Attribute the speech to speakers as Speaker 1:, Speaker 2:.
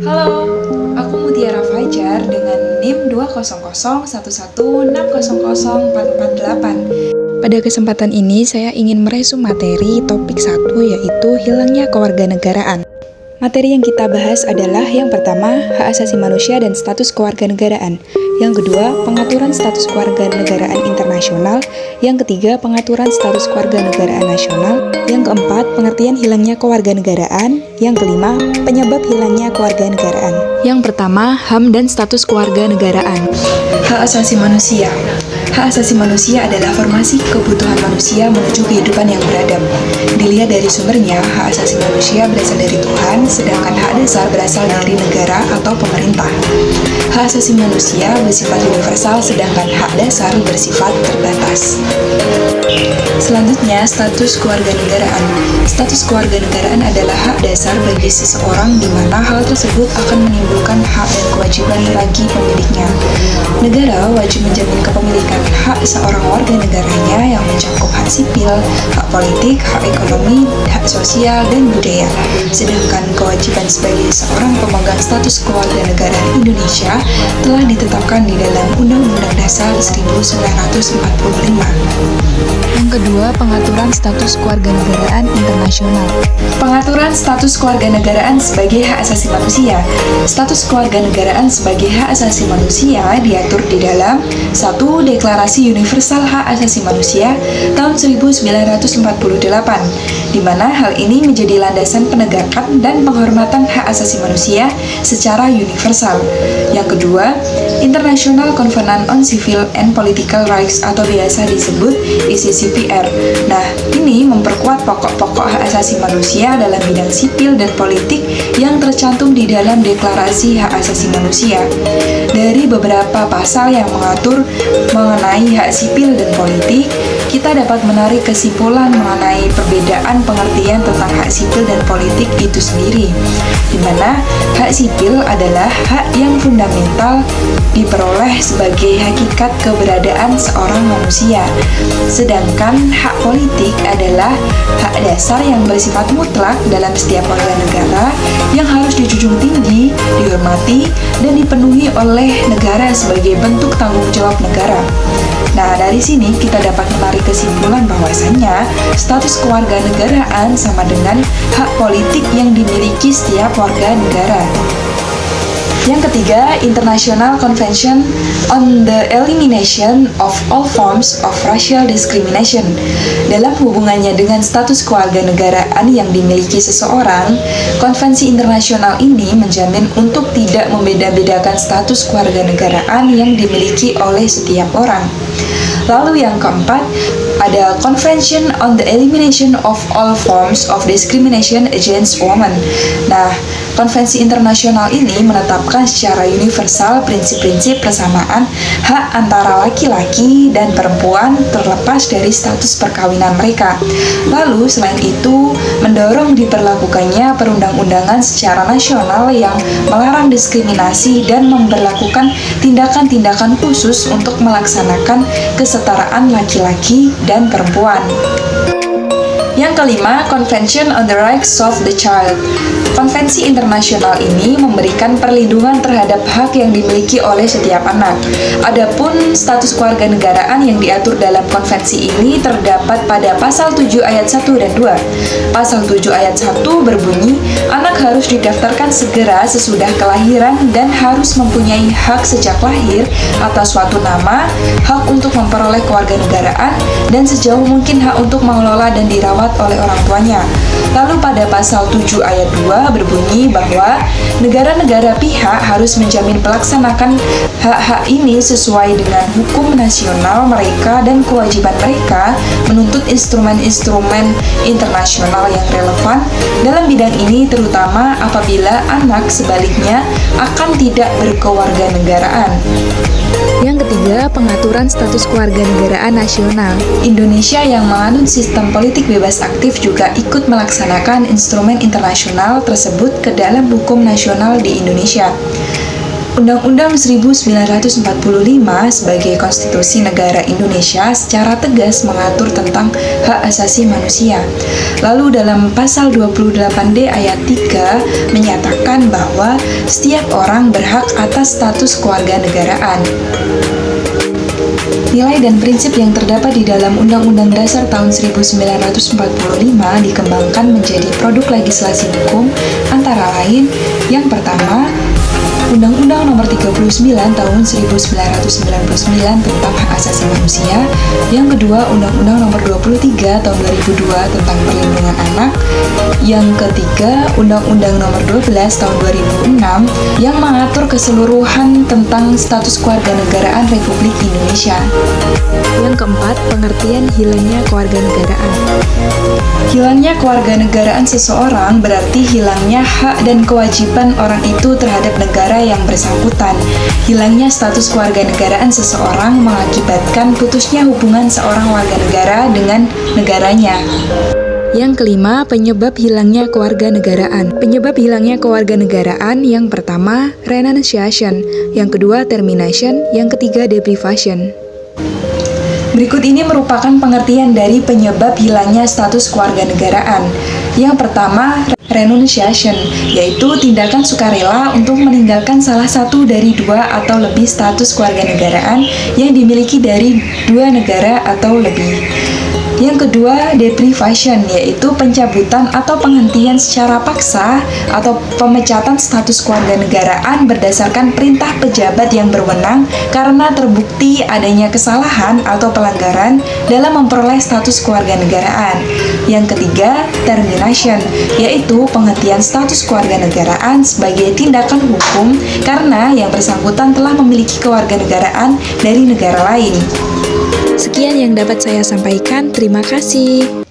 Speaker 1: Halo, aku Mutiara Fajar dengan NIM 20011610448. Pada kesempatan ini saya ingin meresum materi topik 1 yaitu hilangnya kewarganegaraan. Materi yang kita bahas adalah yang pertama, hak asasi manusia dan status kewarganegaraan. Yang kedua, pengaturan status kewarganegaraan internasional. Yang ketiga, pengaturan status kewarganegaraan nasional. Yang keempat, pengertian hilangnya kewarganegaraan. Yang kelima, penyebab hilangnya kewarganegaraan. Yang pertama, HAM dan status kewarganegaraan. Hak asasi manusia. Hak asasi manusia adalah formasi kebutuhan manusia menuju kehidupan yang beradab. Dilihat dari sumbernya, hak asasi manusia berasal dari Tuhan, sedangkan hak dasar berasal dari negara atau pemerintah. Hak asasi manusia bersifat universal, sedangkan hak dasar bersifat terbatas. Selanjutnya, status kewarganegaraan. Status kewarganegaraan adalah hak dasar bagi seseorang di mana hal tersebut akan menimbulkan hak dan kewajiban bagi pemiliknya. Negara wajib menjamin kepemilikan hak seorang warga negaranya yang mencakup hak sipil, hak politik, hak ekonomi, hak sosial, dan budaya. Sedangkan kewajiban sebagai seorang pemegang status kewarganegaraan Indonesia telah ditetapkan di dalam Undang-Undang Dasar 1945. Yang kedua, pengaturan status kewarganegaraan internasional. Pengaturan status kewarganegaraan sebagai hak asasi manusia. Status kewarganegaraan sebagai hak asasi manusia diatur di dalam 1. Deklarasi Universal Hak Asasi Manusia tahun 1948, di mana hal ini menjadi landasan penegakan dan penghormatan hak asasi manusia secara universal. Yang kedua, International Covenant on Civil and Political Rights atau biasa disebut ICCPR. Nah, ini memperkuat pokok-pokok hak asasi manusia dalam bidang sipil dan politik yang tercantum di dalam Deklarasi Hak Asasi Manusia. Dari beberapa pasal yang mengatur mengenai hak sipil dan politik, kita dapat menarik kesimpulan mengenai perbedaan pengertian tentang hak sipil dan politik itu sendiri, di mana hak sipil adalah hak yang fundamental diperoleh sebagai hakikat keberadaan seorang manusia, sedangkan hak politik adalah hak dasar yang bersifat mutlak dalam setiap warga negara yang harus dijunjung tinggi, dihormati, dan dipenuhi oleh negara sebagai bentuk tanggung jawab negara. Nah, dari sini kita dapat menarik kesimpulan bahwasannya status kewarganegaraan sama dengan hak politik yang dimiliki setiap warga negara. Yang ketiga, International Convention on the Elimination of All Forms of Racial Discrimination. Dalam hubungannya dengan status kewarganegaraan yang dimiliki seseorang, konvensi internasional ini menjamin untuk tidak membeda-bedakan status kewarganegaraan yang dimiliki oleh setiap orang. Lalu yang keempat, ada Convention on the Elimination of All Forms of Discrimination Against Women. Nah, konvensi internasional ini menetapkan secara universal prinsip-prinsip persamaan hak antara laki-laki dan perempuan terlepas dari status perkawinan mereka. Lalu, selain itu, mendorong diperlakukannya perundang-undangan secara nasional yang melarang diskriminasi dan memberlakukan tindakan-tindakan khusus untuk melaksanakan kesetaraan laki-laki dan perempuan. Yang kelima, Convention on the Rights of the Child. Konvensi internasional ini memberikan perlindungan terhadap hak yang dimiliki oleh setiap anak. Adapun status kewarganegaraan yang diatur dalam konvensi ini terdapat pada pasal 7 ayat 1 dan 2. Pasal 7 ayat 1 berbunyi, anak harus didaftarkan segera sesudah kelahiran dan harus mempunyai hak sejak lahir atas suatu nama, hak untuk memperoleh kewarganegaraan, dan sejauh mungkin hak untuk mengelola dan dirawat oleh orang tuanya. Lalu pada pasal 7 ayat 2 berbunyi bahwa negara-negara pihak harus menjamin pelaksanaan hak-hak ini sesuai dengan hukum nasional mereka dan kewajiban mereka menuntut instrumen-instrumen internasional yang relevan dalam bidang ini, terutama apabila anak sebaliknya akan tidak berkewarganegaraan. Yang ketiga, pengaturan status kewarganegaraan nasional. Indonesia yang menganut sistem politik bebas aktif juga ikut melaksanakan instrumen internasional tersebut ke dalam hukum nasional di Indonesia. Undang-Undang 1945 sebagai konstitusi negara Indonesia secara tegas mengatur tentang hak asasi manusia. Lalu dalam pasal 28D ayat 3 menyatakan bahwa setiap orang berhak atas status kewarganegaraan. Nilai dan prinsip yang terdapat di dalam Undang-Undang Dasar tahun 1945 dikembangkan menjadi produk legislasi hukum antara lain yang pertama, Undang-Undang Nomor 39 Tahun 1999 tentang Hak Asasi Manusia, yang kedua Undang-Undang Nomor 23 Tahun 2002 tentang Perlindungan Anak, yang ketiga Undang-Undang Nomor 12 Tahun 2006 yang mengatur keseluruhan tentang status kewarganegaraan Republik Indonesia. Yang keempat, pengertian hilangnya kewarganegaraan. Hilangnya kewarganegaraan seseorang berarti hilangnya hak dan kewajiban orang itu terhadap negara yang bersangkutan. Hilangnya status kewarganegaraan seseorang mengakibatkan putusnya hubungan seorang warga negara dengan negaranya. Yang kelima, penyebab hilangnya kewarganegaraan. Penyebab hilangnya kewarganegaraan yang pertama, renunciation, yang kedua, termination, yang ketiga, deprivation. Berikut ini merupakan pengertian dari penyebab hilangnya status kewarganegaraan. Yang pertama, renunciation, yaitu tindakan sukarela untuk meninggalkan salah satu dari dua atau lebih status kewarganegaraan yang dimiliki dari dua negara atau lebih. Yang kedua, deprivation, yaitu pencabutan atau penghentian secara paksa atau pemecatan status kewarganegaraan berdasarkan perintah pejabat yang berwenang karena terbukti adanya kesalahan atau pelanggaran dalam memperoleh status kewarganegaraan. Yang ketiga, termination, yaitu penghentian status kewarganegaraan sebagai tindakan hukum karena yang bersangkutan telah memiliki kewarganegaraan dari negara lain. Sekian yang dapat saya sampaikan. Terima kasih.